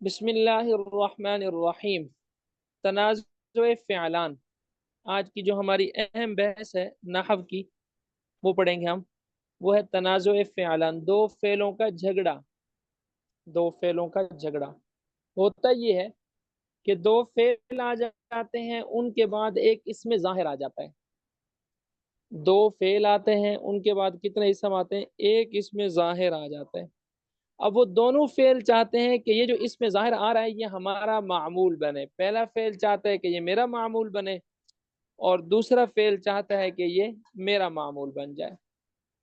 बिस्मिल्लाहिर्रहमानिर्रहीम। तनाज़ुए फ़िअलान। आज की जो हमारी अहम बहस है नहव की, वो पढ़ेंगे हम। वो है तनाज़ुए फ़िअलान, दो फ़ेलों का झगड़ा। दो फ़ेलों का झगड़ा होता ये है कि दो फ़ेल आ जाते हैं, उनके बाद एक इसमें ज़ाहिर आ जाता है। दो फ़ेल आते हैं, उनके बाद कितने इसम आते हैं? एक इसमें ज़ाहिर आ जाता है। अब वो दोनों फेल चाहते हैं कि ये जो इसमें ज़ाहिर आ रहा है ये हमारा मामूल बने। पहला फेल चाहता है कि ये मेरा मामूल बने, और दूसरा फेल चाहता है कि ये मेरा मामूल बन जाए।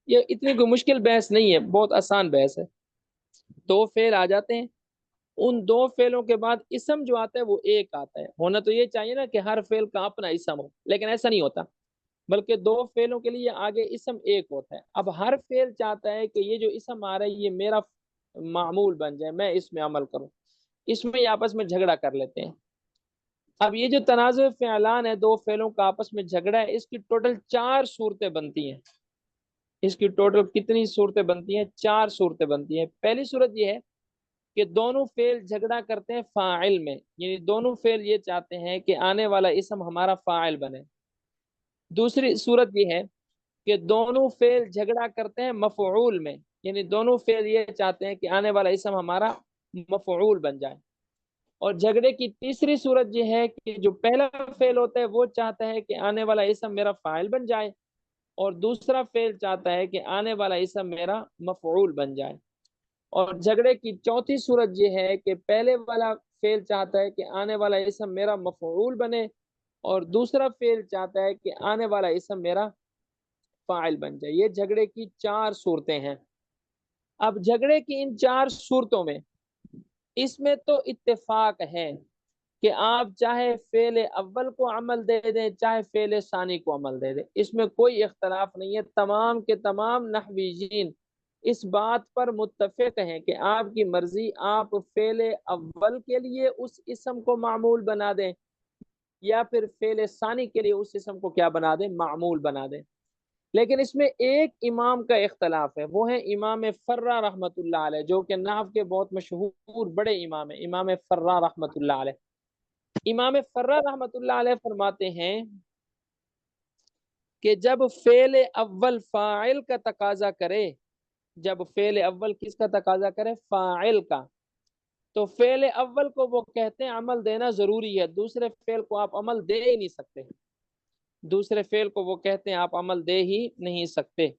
ये इतनी कोई मुश्किल बहस नहीं है, बहुत आसान बहस है। दो फेल आ जाते हैं, उन दो फेलों के बाद इसम जो आता है वो एक आता है। होना तो ये चाहिए ना कि हर फेल का अपना इसम हो, लेकिन ऐसा नहीं होता, बल्कि दो फेलों के लिए आगे इसम एक होता है। अब हर फेल चाहता है कि ये जो इसम आ रहा है ये मेरा मामूल बन जाए, मैं इसमें अमल करूं। इसमें ये आपस में झगड़ा कर लेते हैं। अब ये जो तनाज़ुए फ़िअलान है, दो फेलों का आपस में झगड़ा है, इसकी टोटल चार सूरतें बनती हैं। इसकी टोटल कितनी सूरतें बनती हैं? चार सूरतें बनती हैं। पहली सूरत ये है कि दोनों फेल झगड़ा करते हैं फाइल में, यानी दोनों फेल ये चाहते हैं कि आने वाला इसम हमारा फाइल बने। दूसरी सूरत ये है कि दोनों फेल झगड़ा करते हैं मफऊल में, यानी दोनों फेल ये चाहते हैं कि आने वाला इसम हमारा मफऊल बन जाए। और झगड़े की तीसरी सूरत ये है कि जो पहला फेल होता है वो चाहता है कि आने वाला इसम मेरा फाइल बन जाए, और दूसरा फेल चाहता है कि आने वाला इसम मेरा मफऊल बन जाए। और झगड़े की चौथी सूरत ये है कि पहले वाला फेल चाहता है कि आने वाला इसम मेरा मफऊल बने, और दूसरा फेल चाहता है कि आने वाला इसम मेरा फाइल बन जाए। ये झगड़े की चार सूरतें हैं। अब झगड़े की इन चार सूरतों में इसमें तो इत्तेफाक है कि आप चाहे फेल अव्वल को अमल दे दें, चाहे फेल सानी को अमल दे दें, इसमें कोई इख्तलाफ नहीं है। तमाम के तमाम नहवीजीन इस बात पर मुत्तफिक हैं कि आपकी मर्जी, आप फेल अव्वल के लिए उस इसम को मामूल बना दें, या फिर फेल सानी के लिए उस इसम को क्या बना दें? मामूल बना दें। लेकिन इसमें एक इमाम का इख्तलाफ है, वो है इमाम फर्रा रहमतुल्लाह अलैह, जो कि नाहव के बहुत मशहूर बड़े इमाम है, इमाम फर्रा रहमतुल्लाह अलैह। इमाम फर्रा रहमतुल्लाह अलैह फरमाते हैं कि जब फेल अव्वल फाइल का तकाजा करे, जब फेल अव्वल किसका तकाजा करे? फाइल का। तो फेल अव्वल को वो कहते हैं अमल देना जरूरी है, दूसरे फेल को आप अमल दे ही नहीं सकते। दूसरे फेल को वो कहते हैं आप अमल दे ही नहीं सकते।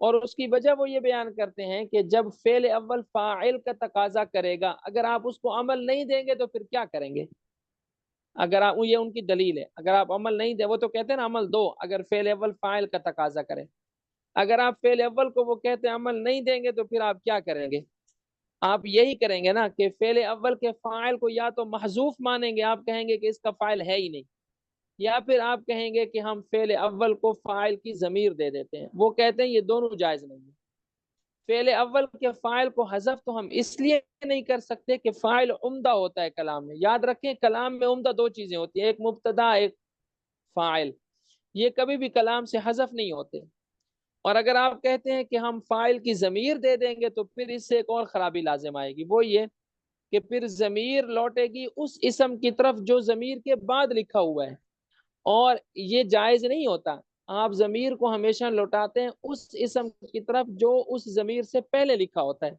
और उसकी वजह वो ये बयान करते हैं कि जब फेल अव्वल फाइल का तकाजा करेगा, अगर आप उसको अमल नहीं देंगे तो फिर क्या करेंगे? अगर आप, ये उनकी दलील है, अगर आप अमल नहीं दे, वो तो कहते हैं ना अमल दो, अगर फेल अव्वल फाइल का तकाजा करे। अगर आप फेल अव्वल को वो कहते हैं अमल नहीं देंगे तो फिर आप क्या करेंगे? आप यही करेंगे ना कि फेल अव्वल के फाइल को या तो महजूफ मानेंगे, आप कहेंगे कि इसका फाइल है ही नहीं, या फिर आप कहेंगे कि हम फेल अव्वल को फाइल की जमीर दे देते हैं। वो कहते हैं ये दोनों जायज नहीं है। फेल अव्वल के फाइल को हजफ तो हम इसलिए नहीं कर सकते कि फाइल उम्दा होता है कलाम में। याद रखें, कलाम में उम्दा दो चीजें होती है, एक मुब्तदा, एक फाइल। ये कभी भी कलाम से हजफ नहीं होते। और अगर आप कहते हैं कि हम फाइल की जमीर दे देंगे तो फिर इससे एक और खराबी लाजिम आएगी, वो ये कि फिर जमीर लौटेगी उस इसम की तरफ जो जमीर के बाद लिखा हुआ है, और ये जायज नहीं होता। आप जमीर को हमेशा लौटाते हैं उस इसम की तरफ जो उस जमीर से पहले लिखा होता है।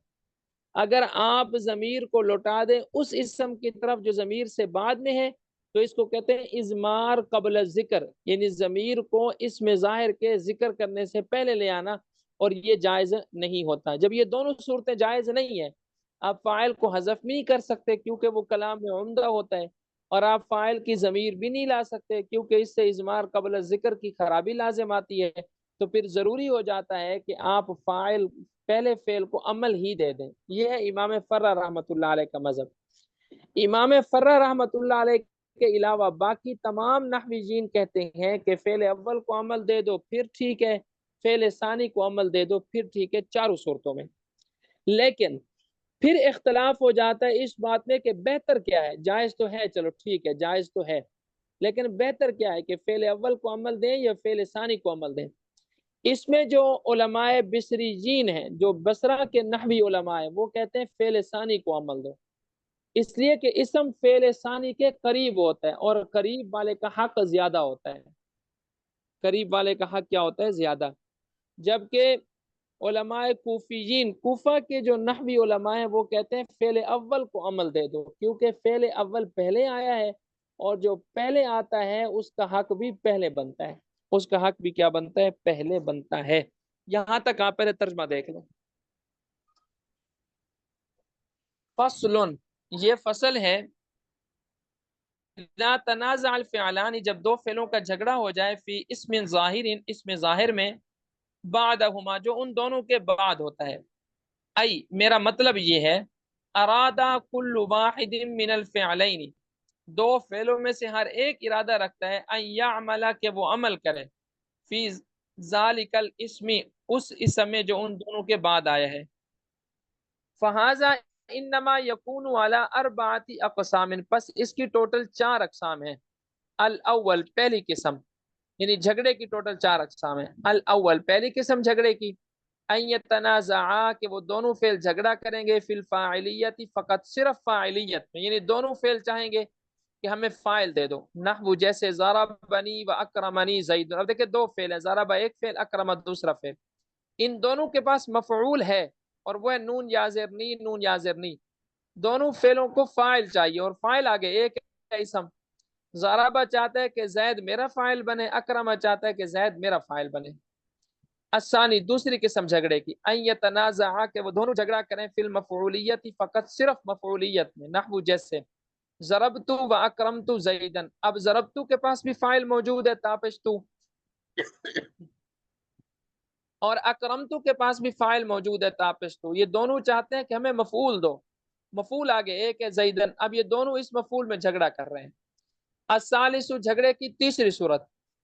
अगर आप जमीर को लौटा दें उस इसम की तरफ जो जमीर से बाद में है, तो इसको कहते हैं इजमार कबल जिक्र, यानी जमीर को इसमें जाहिर के जिक्र करने से पहले ले आना, और ये जायज नहीं होता। जब ये दोनों सूरतें जायज नहीं है, आप फाइल को हजफ नहीं कर सकते क्योंकि वो कलाम में उम्दा होता है, और आप फाइल की जमीर भी नहीं ला सकते क्योंकि इससे इजमार कबल जिक्र की खराबी लाजिम आती है। तो फिर जरूरी हो जाता है कि आप फाइल, पहले फेल को अमल ही दे दें। यह है इमाम फर्रा रहमतुल्लाह अलैह का मजहब। इमाम फर्रा रहमतुल्लाह अलैह के अलावा बाकी तमाम नहवीजीन कहते हैं कि फेल अव्वल को अमल दे दो फिर ठीक है, फेल सानी को अमल दे दो फिर ठीक है, चारों सूरतों में। लेकिन फिर इख्तलाफ हो जाता है इस बात में कि बेहतर क्या है। जायज तो है, चलो ठीक है, जायज तो है, लेकिन बेहतर क्या है कि फेल अव्वल को अमल दें या फेल सानी को अमल दें। इसमें जो उलमाए बिसरीजीन हैं, जो बसरा के नहवी उलमा है, वो कहते हैं फेल सानी को अमल दो। اس لیے کہ اسم فعل ثانی کے قریب ہوتا ہے اور قریب والے کا حق زیادہ ہوتا ہے، قریب والے کا حق کیا ہوتا ہے؟ زیادہ. جبکہ علماء کوفیین، کوفہ کے جو نحوی علماء ہیں وہ کہتے ہیں فعل اول کو عمل دے دو، کیونکہ فعل اول پہلے آیا ہے اور جو پہلے آتا ہے اس کا حق بھی پہلے بنتا ہے، اس کا حق بھی کیا بنتا ہے؟ پہلے بنتا ہے. یہاں تک آپ پہلے ترجمہ دیکھ لیں. فصل، یہ فصل ہے. لا تنازع الفعلان، جب دو فعلوں کا جھگڑا ہو جائے، فی اسم ظاہر، اسم ظاہر میں، بعدہما، جو ان دونوں کے بعد ہوتا ہے. ای، میرا مطلب یہ ہے، ارادہ کل واحد من الفعلین، دو فعلوں میں سے ہر ایک ارادہ رکھتا ہے، ان یعمل، کہ وہ عمل کرے، فی ذالک الاسم، اس اسم میں جو ان دونوں کے بعد آیا ہے. فہذا انما یکون علی اربعۃ اقسام، پس اس کی ٹوٹل 4 اقسام ہیں. الاول، پہلی قسم، یعنی جھگڑے کی ٹوٹل 4 اقسام ہیں. الاول، پہلی قسم جھگڑے کی، ان یتنازعا، کہ وہ دونوں فعل جھگڑا کریں گے، فی الفاعلیت، فقط صرف فاعلیت میں، یعنی دونوں فعل چاہیں گے کہ ہمیں فاعل دے دو. نحو، جیسے ضربنی و اکرمنی زید. اب دیکھیں دو فعل ہیں، ضرب ایک فعل، اکرم دوسرا فعل، ان دونوں کے پاس مفعول ہے اور وہ ہے نون یا زرنی، نون یا زرنی. دونوں فعلوں کو فاعل چاہیے اور فاعل آگے ایک ہے اسم. ضربہ چاہتا ہے کہ زید میرا فاعل بنے، اکرمہ چاہتا ہے کہ زید میرا فاعل بنے. الثانی، دوسری قسم جھگڑے کی، ان یتنازعا، کہ وہ دونوں جھگڑا کریں، فی المفعولیت، فقط صرف مفعولیت میں. نحو، جیسے ضربت و اکرمت زیدن. اب ضربت کے پاس بھی فاعل موجود ہے، تاپشت، اور اکرمتو کے پاس بھی فاعل موجود ہے، تاپشتو. یہ دونوں چاہتے ہیں کہ ہمیں مفعول دو، مفعول آگے ایک ہے، زیدن. اب یہ دونوں اس مفعول میں جھگڑا کر رہے ہیں. الثالث، جھگڑے کی تیسری صورت،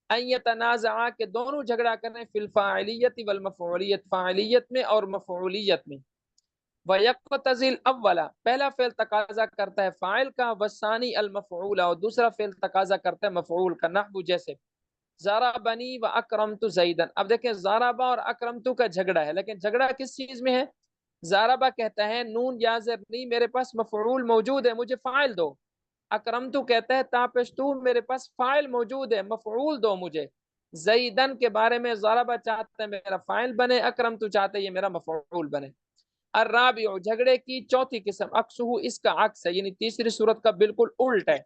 ان یتنازعا، کہ دونوں جھگڑا کر رہے ہیں، فی الفاعلیت والمفعولیت، فاعلیت میں اور مفعولیت میں. وَيَقْتَضِي الْأَوَّلَ، پہلا فعل تقاضا کرتا ہے فاعل کا، والثانی المفعول، اور دوسرا فعل تقاضا کرتا ہے مفعول کا. نحو، جیسے ضربنی و اکرمت زیدن. اب دیکھیں ضربہ اور اکرمتو کا جھگڑا ہے، لیکن جھگڑا کس چیز میں ہے؟ ضربہ کہتا ہے نون یا زرنی، میرے پاس مفعول موجود ہے، مجھے فاعل دو. اکرمتو کہتا ہے تاپشتو، میرے پاس فاعل موجود ہے، مفعول دو مجھے. زیدن کے بارے میں ضربہ چاہتا ہے میرا فاعل بنے، اکرمتو چاہتا ہے یہ میرا مفعول بنے. الرابع، جھگڑے کی چوتھی قسم، عکسہ، اس کا عکس ہے، یعنی تیسری صورت کا بالکل الٹ ہے،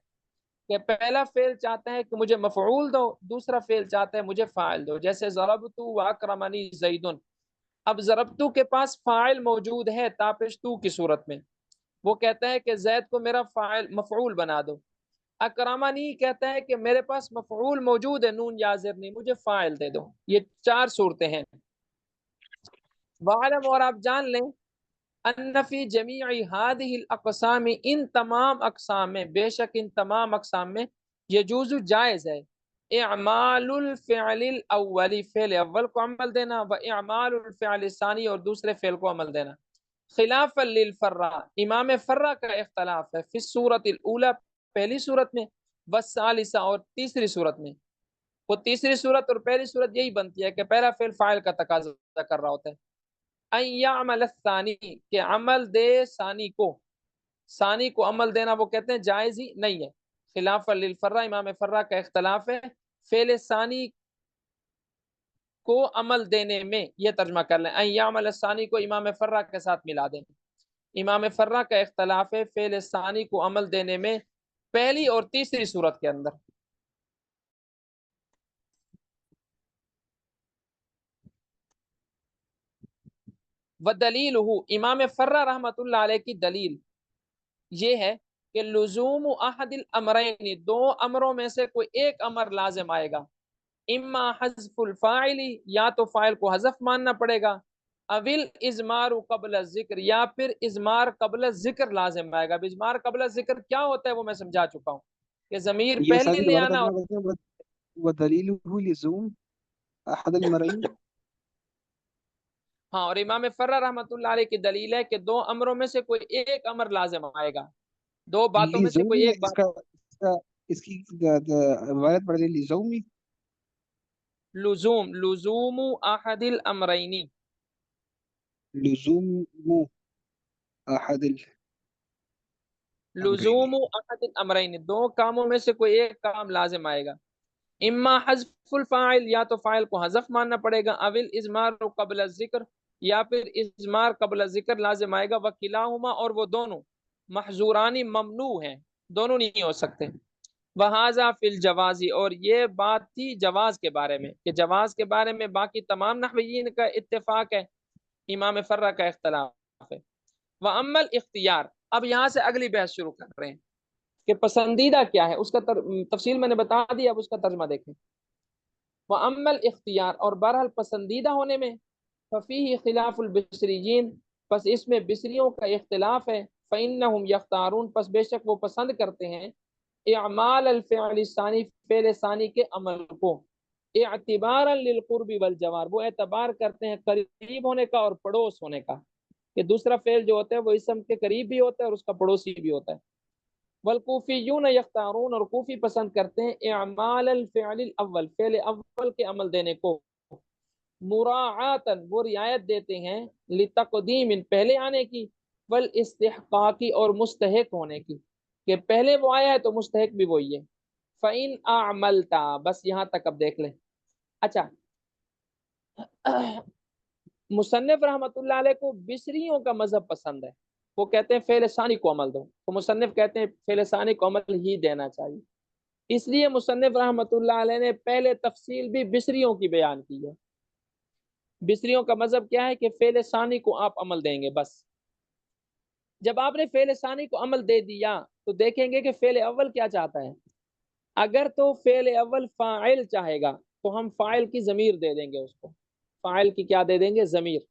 کہ پہلا فعل چاہتا ہے کہ مجھے مفعول دو، دوسرا فعل چاہتا ہے مجھے فاعل دو. جیسے ضربتو و اکرمنی زیدن. اب ضربتو کے پاس فاعل موجود ہے تاپشتو کی صورت میں، وہ کہتا ہے کہ زید کو میرا فاعل مفعول بنا دو. اکرمنی کہتا ہے کہ میرے پاس مفعول موجود ہے نون یا زرنی، مجھے فاعل دے دو. یہ 4 صورتیں ہیں. وعلم، اور آپ جان لیں، ان فی جمیع هذه الاقسام، ان تمام اقسام میں، بے شک ان تمام اقسام میں، یجوز، جائز ہے، اعمال الفعل الاولی، فعل اول کو عمل دینا، و اعمال الفعل الثانی، اور دوسرے فعل کو عمل دینا. خلاف للفرا، امام فرا کا اختلاف ہے، فی الصورت الاولى، پہلی صورت میں، والثالثہ، اور تیسری صورت میں. وہ تیسری صورت اور پہلی صورت یہی بنتی ہے کہ پہلا فعل فاعل کا تقاضا کر رہا ہوتا ہے. ان یعمل الثانی، کہ عمل دے ثانی کو، ثانی کو عمل دینا وہ کہتے ہیں جائز ہی نہیں ہے. خلاف للفرا، امام فرا کا اختلاف ہے فعل ثانی کو عمل دینے میں. یہ ترجمہ کر لیں، ان یعمل الثانی کو امام فرا کے ساتھ ملا دیں. امام فرا کا اختلاف ہے فعل ثانی کو عمل دینے میں، پہلی اور تیسری صورت کے اندر. ودلیلہ، امام فرا رحمۃ اللہ علیہ کی دلیل یہ ہے کہ لزوم احد الامرین، 2 امروں میں سے کوئی ایک امر لازم آئے گا. اما حذف الفاعل، یا تو فاعل کو حذف ماننا پڑے گا، اول ازمار قبل الذکر، یا پھر ازمار قبل الذکر لازم آئے گا. اب ازمار قبل الذکر کیا ہوتا ہے وہ میں سمجھا چکا ہوں، کہ ضمیر یہ پہلے ساری لے دوبارہ آنا. اور ترجمہ کرتے ہیں. ودلیلہ لزوم احد المرئین. ہاں، اور امام فرا رحمۃ اللہ علیہ کی دلیل ہے کہ 2 امروں میں سے کوئی ایک امر لازم آئے گا، 2 باتوں میں سے کوئی لزومی ہے ایک اس بات. کا، اس کی روایت پڑھ لیں، لزومی. لزوم احد الامرین. لزوم احد लुजूम अहद अमरैन, दो कामों में से कोई एक काम लाजिम आएगा। इम्मा हज़्फुल फ़ाइल, या तो फ़ाइल को हज़फ मानना पड़ेगा, अविल इज़मार क़ब्ल ज़िक्र, या फिर इज़मार क़ब्ल ज़िक्र लाजिम आएगा। वकिलाहुमा, और वो दोनों महजूरानी ममनू हैं, दोनों नहीं हो सकते। वहाजा फिल जवाजी, और ये बात थी जवाज के बारे में, कि जवाज के बारे में बाकी तमाम नहवीयीन का इत्तेफाक है, इमाम फर्रा का इख्तलाफ है। व अम्मल इख्तियार, अब यहाँ से अगली बहस शुरू कर रहे हैं कि पसंदीदा क्या है, उसका तफसील मैंने बता दी, अब उसका तर्जमा देखें। व अम्मल इख्तियार, और बहरहाल पसंदीदा होने में, फ़फ़ीही खिलाफुल बिसरियीन, बस इसमें बिसरियों का इख्तिलाफ है। फ़इन्नहुम यख्तारून, पस बेशक वो पसंद करते हैं, इअमाल अल फ़िअल सानी, फ़ेल सानी के अमल को, इअतिबारन लिल क़ुर्बी वल जवार, वो एतबार करते हैं करीब होने का और पड़ोस होने का, कि दूसरा फेल जो होता है वो इसम के करीब भी होता है और उसका पड़ोसी भी होता है। वलकूफियून यख्तारून, और कूफी पसंद करते हैं इअमाल अल फ़िअल अव्वल, फ़ेल अव्वल के अमल देने को, मुराआतन, वो रियायत देते हैं, लितक़दीम, पहले आने की, वल इस्तिहक़ाक़ी, और मुस्तहिक होने की, कि पहले वो आया है तो मुस्तहिक भी वही है। फ़इन अअमलता, बस यहाँ तक अब देख लें। अच्छा, मुसन्निफ रहमतुल्लाह अलैह को बिसरियों का मजहब पसंद है, वो कहते हैं फेल सानी को अमल दो, तो मुसन्निफ कहते हैं फेल सानी को अमल ही देना चाहिए। इसलिए मुसन्निफ रहमतुल्लाह अलैह ने पहले तफसील भी बिसरियों की बयान की है। बिसरियों का मजहब क्या है कि फेल सानी को आप अमल देंगे बस। जब आपने फेल सानी को अमल दे दिया तो देखेंगे कि फेल अव्वल क्या चाहता है। अगर तो फेल अव्वल फाइल चाहेगा तो हम फाइल की ज़मीर दे देंगे उसको, फाइल की क्या दे देंगे, ज़मीर।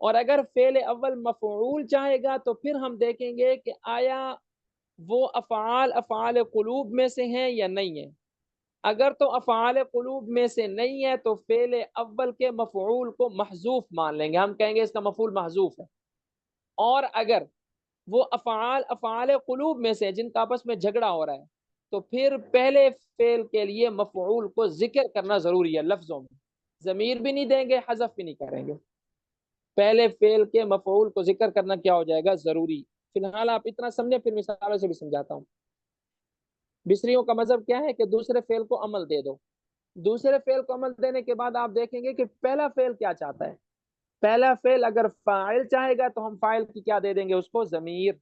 और अगर फेल अव्वल मफऊल चाहेगा तो फिर हम देखेंगे कि आया वो अफ़आल अफ़आल क़ुलूब में से हैं या नहीं है। अगर तो अफ़आल क़ुलूब में से नहीं है तो फेल अव्वल के मफऊल को महजूफ मान लेंगे, हम कहेंगे इसका मफऊल महजूफ है। और अगर वो अफ़आल अफ़आल क़ुलूब में से जिनका आपस में झगड़ा हो रहा है तो फिर पहले फेल के लिए मफऊल को जिक्र करना ज़रूरी है, लफ्ज़ों में ज़मीर भी नहीं देंगे, हज़फ भी नहीं करेंगे, पहले फेल के मफऊल को जिक्र करना क्या हो जाएगा, ज़रूरी। फिलहाल आप इतना समझे, फिर मिसालों से भी समझाता हूँ। बिसरियों का मजहब क्या है कि दूसरे फेल को अमल दे दो। दूसरे फेल को अमल देने के बाद आप देखेंगे कि पहला फेल क्या चाहता है। पहला फेल अगर फाइल चाहेगा तो हम फाइल की क्या दे देंगे उसको, ज़मीर।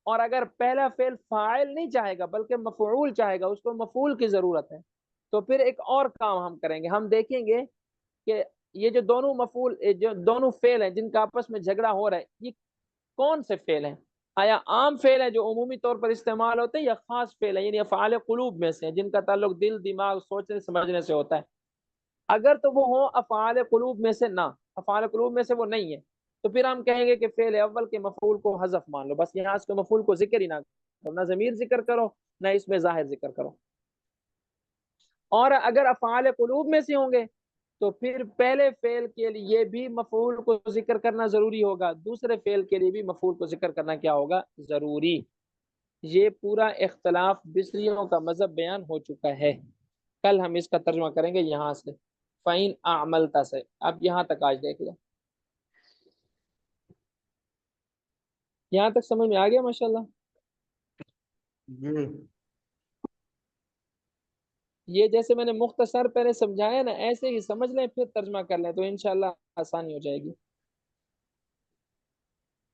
और अगर पहला फेल फाइल नहीं चाहेगा बल्कि मफऊल चाहेगा, उसको मफऊल की ज़रूरत है, तो फिर एक और काम हम करेंगे, हम देखेंगे कि ये जो दोनों मफूल, जो दोनों फेल हैं जिनका आपस में झगड़ा हो रहा है, ये कौन से फेल हैं। आया आम फेल है जो उमूमी तौर पर इस्तेमाल होते हैं, या खास फेल है यानी अफ़आल क़ुलूब में से जिनका ताल्लुक दिल दिमाग सोचने समझने से होता है। अगर तो वो हो अफ़आल क़ुलूब में से, ना अफ़आल क़ुलूब में से वो नहीं है, तो फिर हम कहेंगे कि फेल अव्वल के मफूल को हज़फ मान लो, बस यहाँ इसके मफूल को जिक्र ही ना करो, ना ज़मीर जिक्र करो ना इसमें ज़ाहिर जिक्र करो। और अगर अफ़आल क़ुलूब में से होंगे तो फिर पहले फेल के लिए भी मफूल को जिक्र करना जरूरी होगा, दूसरे फेल के लिए भी मफूल को जिक्र करना क्या होगा, जरूरी। ये पूरा इख्तलाफ बिसरियों का मजहब बयान हो चुका है। कल हम इसका तर्जुमा करेंगे यहाँ से, फ़इन अमलता से। अब यहाँ तक आज देख लें, यहाँ तक समझ में आ गया माशाल्लाह। जी। ये जैसे मैंने मुख्तसर पहले समझाया ना, ऐसे ही समझ लें फिर तर्जुमा कर लें तो इंशाल्लाह आसानी हो जाएगी।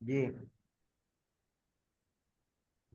जी।